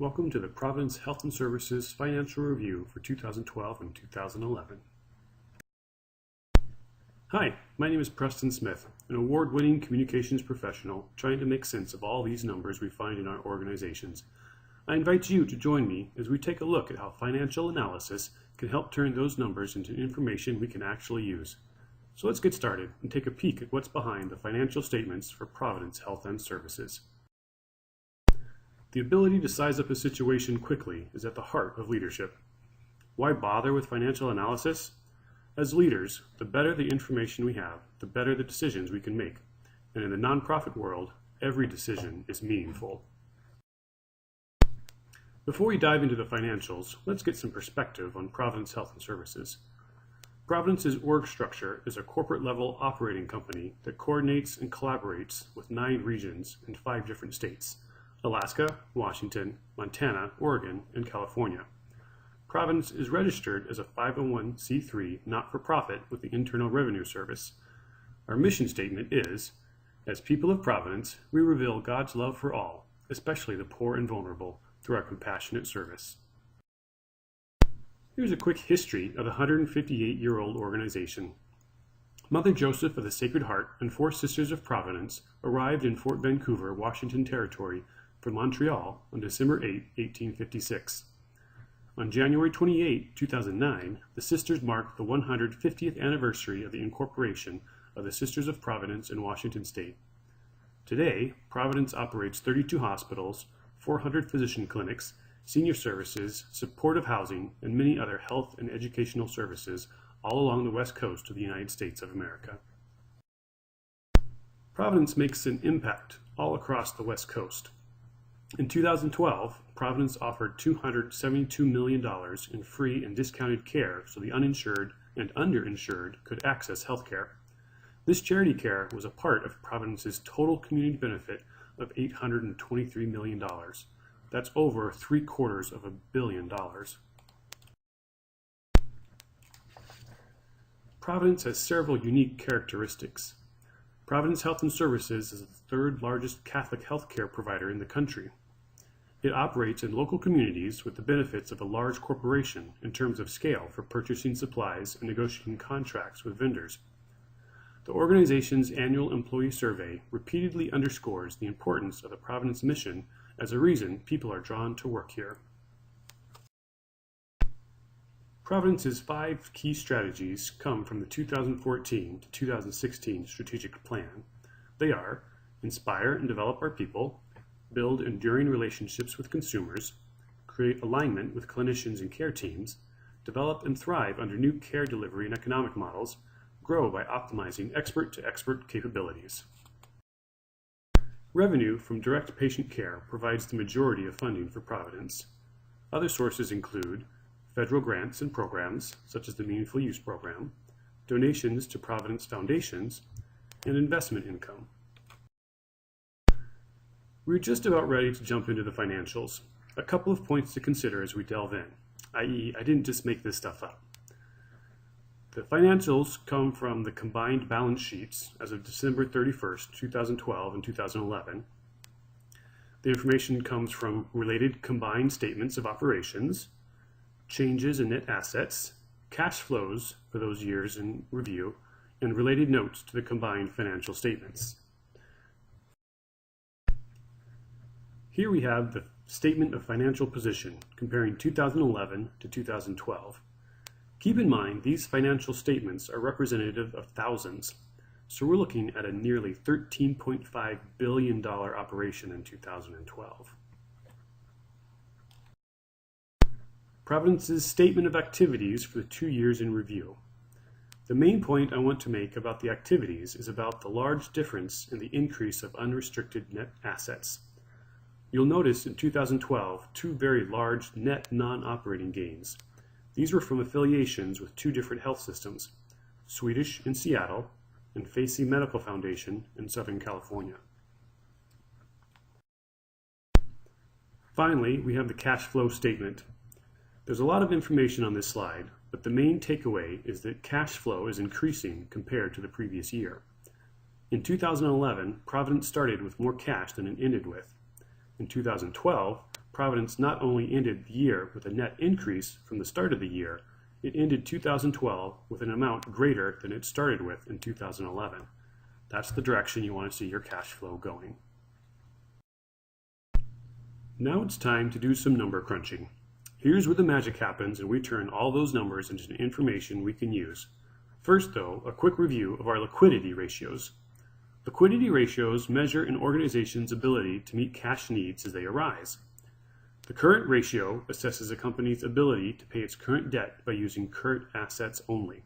Welcome to the Providence Health and Services Financial Review for 2012 and 2011. Hi, my name is Preston Smith, an award-winning communications professional trying to make sense of all these numbers we find in our organizations. I invite you to join me as we take a look at how financial analysis can help turn those numbers into information we can actually use. So let's get started and take a peek at what's behind the financial statements for Providence Health and Services. The ability to size up a situation quickly is at the heart of leadership. Why bother with financial analysis? As leaders, the better the information we have, the better the decisions we can make. And in the nonprofit world, every decision is meaningful. Before we dive into the financials, let's get some perspective on Providence Health and Services. Providence's org structure is a corporate-level operating company that coordinates and collaborates with 9 regions in 5 different states: Alaska, Washington, Montana, Oregon, and California. Providence is registered as a 501c3 not-for-profit with the Internal Revenue Service. Our mission statement is, as people of Providence, we reveal God's love for all, especially the poor and vulnerable, through our compassionate service. Here's a quick history of the 158-year-old organization. Mother Joseph of the Sacred Heart and 4 Sisters of Providence arrived in Fort Vancouver, Washington Territory from Montreal on December 8, 1856. On January 28, 2009, the Sisters marked the 150th anniversary of the incorporation of the Sisters of Providence in Washington State. Today, Providence operates 32 hospitals, 400 physician clinics, senior services, supportive housing, and many other health and educational services all along the west coast of the United States of America. Providence makes an impact all across the west coast. In 2012, Providence offered $272 million in free and discounted care so the uninsured and underinsured could access health care. This charity care was a part of Providence's total community benefit of $823 million. That's over $750 million. Providence has several unique characteristics. Providence Health and Services is the 3rd largest Catholic healthcare provider in the country. It operates in local communities with the benefits of a large corporation in terms of scale for purchasing supplies and negotiating contracts with vendors. The organization's annual employee survey repeatedly underscores the importance of the Providence mission as a reason people are drawn to work here. Providence's 5 key strategies come from the 2014 to 2016 strategic plan. They are: inspire and develop our people, build enduring relationships with consumers, create alignment with clinicians and care teams, develop and thrive under new care delivery and economic models, grow by optimizing expert-to-expert capabilities. Revenue from direct patient care provides the majority of funding for Providence. Other sources include federal grants and programs, such as the Meaningful Use Program, donations to Providence foundations, and investment income. We're just about ready to jump into the financials. A couple of points to consider as we delve in, i.e., I didn't just make this stuff up. The financials come from the combined balance sheets as of December 31st, 2012 and 2011. The information comes from related combined statements of operations, changes in net assets, cash flows for those years in review, and related notes to the combined financial statements. Here we have the Statement of Financial Position comparing 2011 to 2012. Keep in mind these financial statements are representative of thousands, so we're looking at a nearly $13.5 billion operation in 2012. Providence's Statement of Activities for the 2 years in review. The main point I want to make about the activities is about the large difference in the increase of unrestricted net assets. You'll notice in 2012 2 very large net non-operating gains. These were from affiliations with 2 different health systems, Swedish in Seattle and Facey Medical Foundation in Southern California. Finally, we have the cash flow statement. There's a lot of information on this slide, but the main takeaway is that cash flow is increasing compared to the previous year. In 2011, Providence started with more cash than it ended with. In 2012, Providence not only ended the year with a net increase from the start of the year, it ended 2012 with an amount greater than it started with in 2011. That's the direction you want to see your cash flow going. Now it's time to do some number crunching. Here's where the magic happens and we turn all those numbers into information we can use. First though, a quick review of our liquidity ratios. Liquidity ratios measure an organization's ability to meet cash needs as they arise. The current ratio assesses a company's ability to pay its current debt by using current assets only.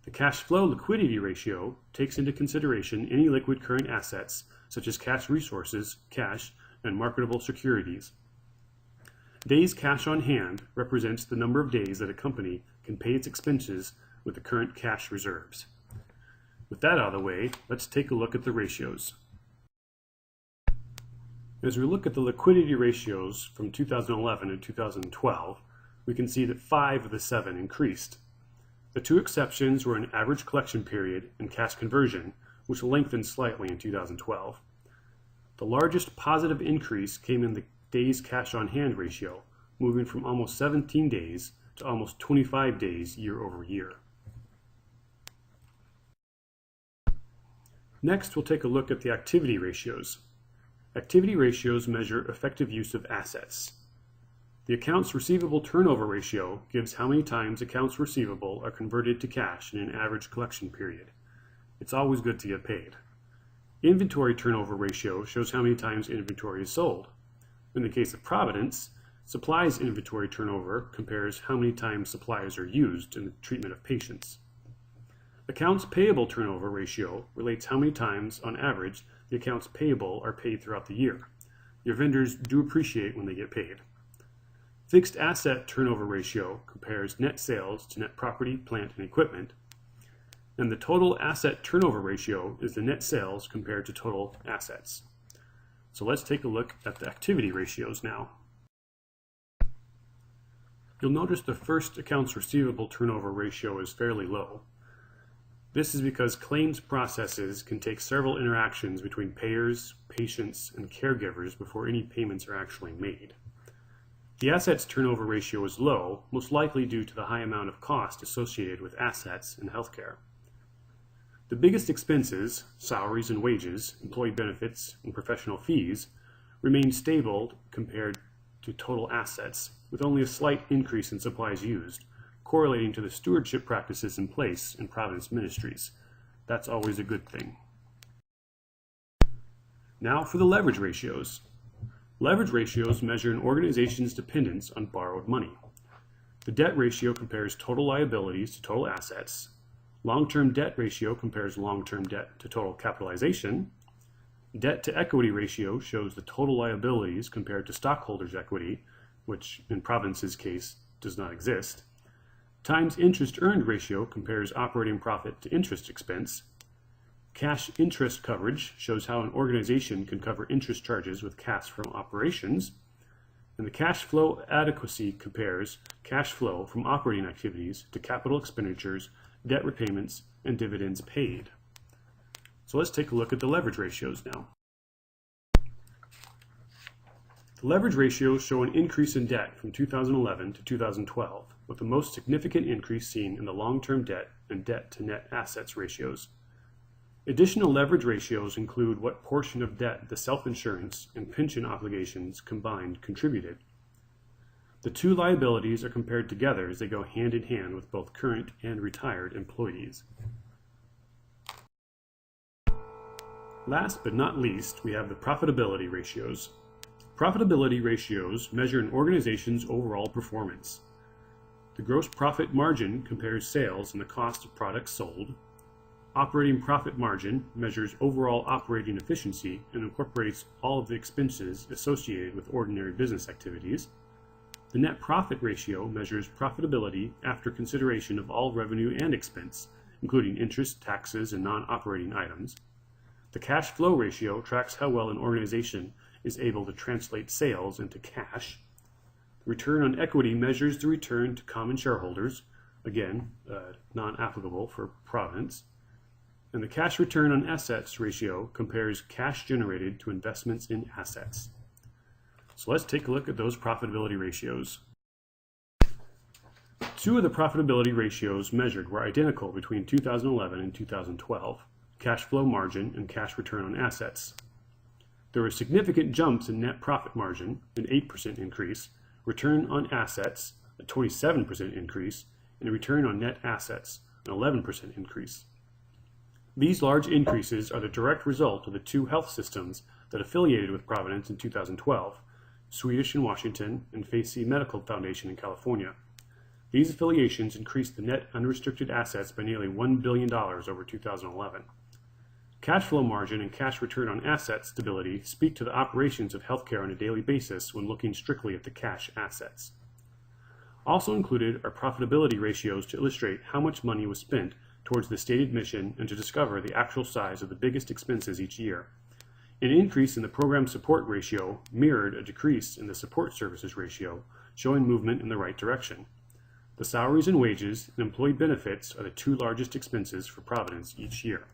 The cash flow liquidity ratio takes into consideration any liquid current assets such as cash resources, cash, and marketable securities. Days cash on hand represents the number of days that a company can pay its expenses with the current cash reserves. With that out of the way, let's take a look at the ratios. As we look at the liquidity ratios from 2011 and 2012, we can see that 5 of the 7 increased. The 2 exceptions were an average collection period and cash conversion, which lengthened slightly in 2012. The largest positive increase came in the days cash on hand ratio, moving from almost 17 days to almost 25 days year over year. Next, we'll take a look at the activity ratios. Activity ratios measure effective use of assets. The accounts receivable turnover ratio gives how many times accounts receivable are converted to cash in an average collection period. It's always good to get paid. Inventory turnover ratio shows how many times inventory is sold. In the case of Providence, supplies inventory turnover compares how many times supplies are used in the treatment of patients. Accounts payable turnover ratio relates how many times, on average, the accounts payable are paid throughout the year. Your vendors do appreciate when they get paid. Fixed asset turnover ratio compares net sales to net property, plant, and equipment. And the total asset turnover ratio is the net sales compared to total assets. So let's take a look at the activity ratios now. You'll notice the first accounts receivable turnover ratio is fairly low. This is because claims processes can take several interactions between payers, patients, and caregivers before any payments are actually made. The assets turnover ratio is low, most likely due to the high amount of cost associated with assets in healthcare. The biggest expenses, salaries and wages, employee benefits, and professional fees, remain stable compared to total assets, with only a slight increase in supplies used, correlating to the stewardship practices in place in Providence Ministries. That's always a good thing. Now for the leverage ratios. Leverage ratios measure an organization's dependence on borrowed money. The debt ratio compares total liabilities to total assets. Long-term debt ratio compares long-term debt to total capitalization. Debt to equity ratio shows the total liabilities compared to stockholders' equity, which in Providence's case does not exist. Times interest earned ratio compares operating profit to interest expense. Cash interest coverage shows how an organization can cover interest charges with cash from operations. And the cash flow adequacy compares cash flow from operating activities to capital expenditures, debt repayments, and dividends paid. So let's take a look at the leverage ratios now. The leverage ratios show an increase in debt from 2011 to 2012, with the most significant increase seen in the long-term debt and debt to net assets ratios. Additional leverage ratios include what portion of debt the self-insurance and pension obligations combined contributed. The two liabilities are compared together as they go hand in hand with both current and retired employees. Last but not least, we have the profitability ratios. Profitability ratios measure an organization's overall performance. The gross profit margin compares sales and the cost of products sold. Operating profit margin measures overall operating efficiency and incorporates all of the expenses associated with ordinary business activities. The net profit ratio measures profitability after consideration of all revenue and expense, including interest, taxes, and non-operating items. The cash flow ratio tracks how well an organization is able to translate sales into cash. Return on equity measures the return to common shareholders, again, non-applicable for Providence. And the cash return on assets ratio compares cash generated to investments in assets. So let's take a look at those profitability ratios. Two of the profitability ratios measured were identical between 2011 and 2012, cash flow margin and cash return on assets. There were significant jumps in net profit margin, an 8% increase, return on assets, a 27% increase, and a return on net assets, an 11% increase. These large increases are the direct result of the two health systems that affiliated with Providence in 2012, Swedish in Washington and Facey Medical Foundation in California. These affiliations increased the net unrestricted assets by nearly $1 billion over 2011. Cash flow margin and cash return on asset stability speak to the operations of healthcare on a daily basis when looking strictly at the cash assets. Also included are profitability ratios to illustrate how much money was spent towards the stated mission and to discover the actual size of the biggest expenses each year. An increase in the program support ratio mirrored a decrease in the support services ratio, showing movement in the right direction. The salaries and wages and employee benefits are the two largest expenses for Providence each year,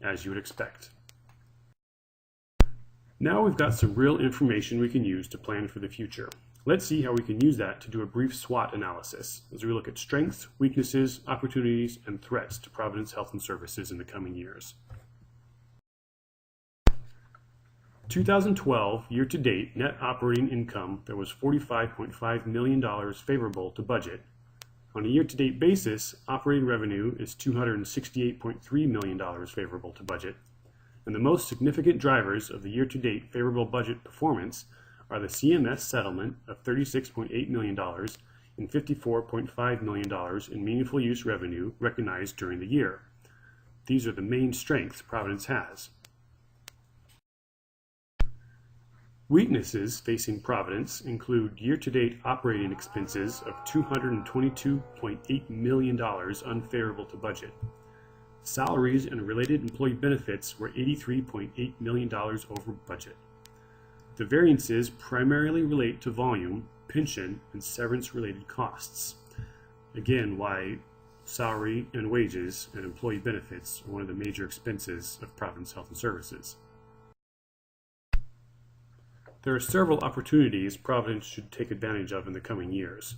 as you would expect. Now we've got some real information we can use to plan for the future. Let's see how we can use that to do a brief SWOT analysis as we look at strengths, weaknesses, opportunities, and threats to Providence Health and Services in the coming years. 2012 year-to-date net operating income that was $45.5 million favorable to budget. On a year-to-date basis, operating revenue is $268.3 million favorable to budget, and the most significant drivers of the year-to-date favorable budget performance are the CMS settlement of $36.8 million and $54.5 million in meaningful use revenue recognized during the year. These are the main strengths Providence has. Weaknesses facing Providence include year-to-date operating expenses of $222.8 million unfavorable to budget. Salaries and related employee benefits were $83.8 million over budget. The variances primarily relate to volume, pension, and severance-related costs. Again, why salary and wages and employee benefits are one of the major expenses of Providence Health and Services. There are several opportunities Providence should take advantage of in the coming years,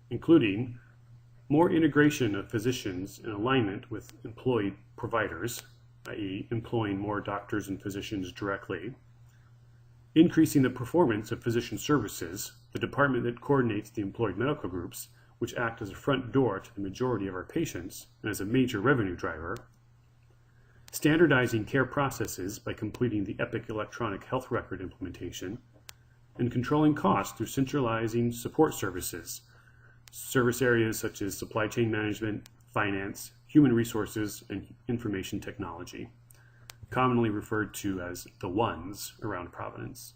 including more integration of physicians in alignment with employed providers, i.e. employing more doctors and physicians directly, increasing the performance of physician services, the department that coordinates the employed medical groups, which act as a front door to the majority of our patients and as a major revenue driver, standardizing care processes by completing the Epic electronic health record implementation, and controlling costs through centralizing support services, service areas such as supply chain management, finance, human resources, and information technology, commonly referred to as the ones around Providence.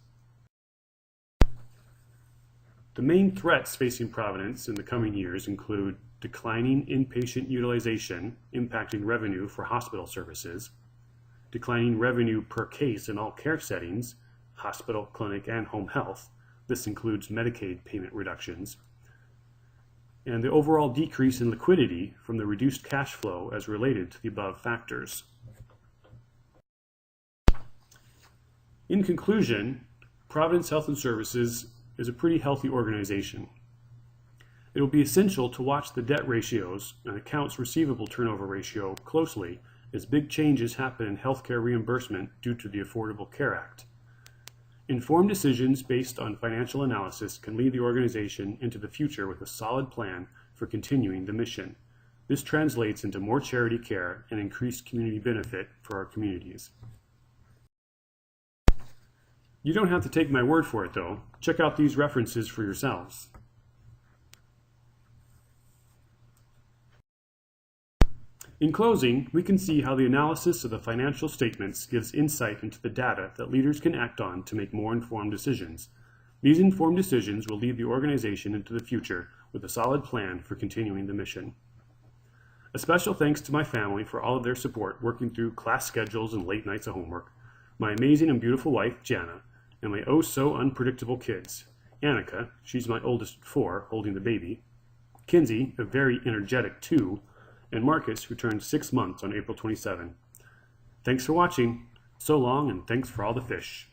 The main threats facing Providence in the coming years include declining inpatient utilization impacting revenue for hospital services, declining revenue per case in all care settings, hospital, clinic, and home health. This includes Medicaid payment reductions, and the overall decrease in liquidity from the reduced cash flow as related to the above factors. In conclusion, Providence Health and Services is a pretty healthy organization. It will be essential to watch the debt ratios and accounts receivable turnover ratio closely as big changes happen in healthcare reimbursement due to the Affordable Care Act. Informed decisions based on financial analysis can lead the organization into the future with a solid plan for continuing the mission. This translates into more charity care and increased community benefit for our communities. You don't have to take my word for it, though. Check out these references for yourselves. In closing, we can see how the analysis of the financial statements gives insight into the data that leaders can act on to make more informed decisions. These informed decisions will lead the organization into the future with a solid plan for continuing the mission. A special thanks to my family for all of their support working through class schedules and late nights of homework, my amazing and beautiful wife, Jana, and my oh-so-unpredictable kids. Annika, she's my oldest of 4, holding the baby, Kinsey, a very energetic 2, and Marcus, who turned 6 months on April 27. Thanks for watching. So long, and thanks for all the fish.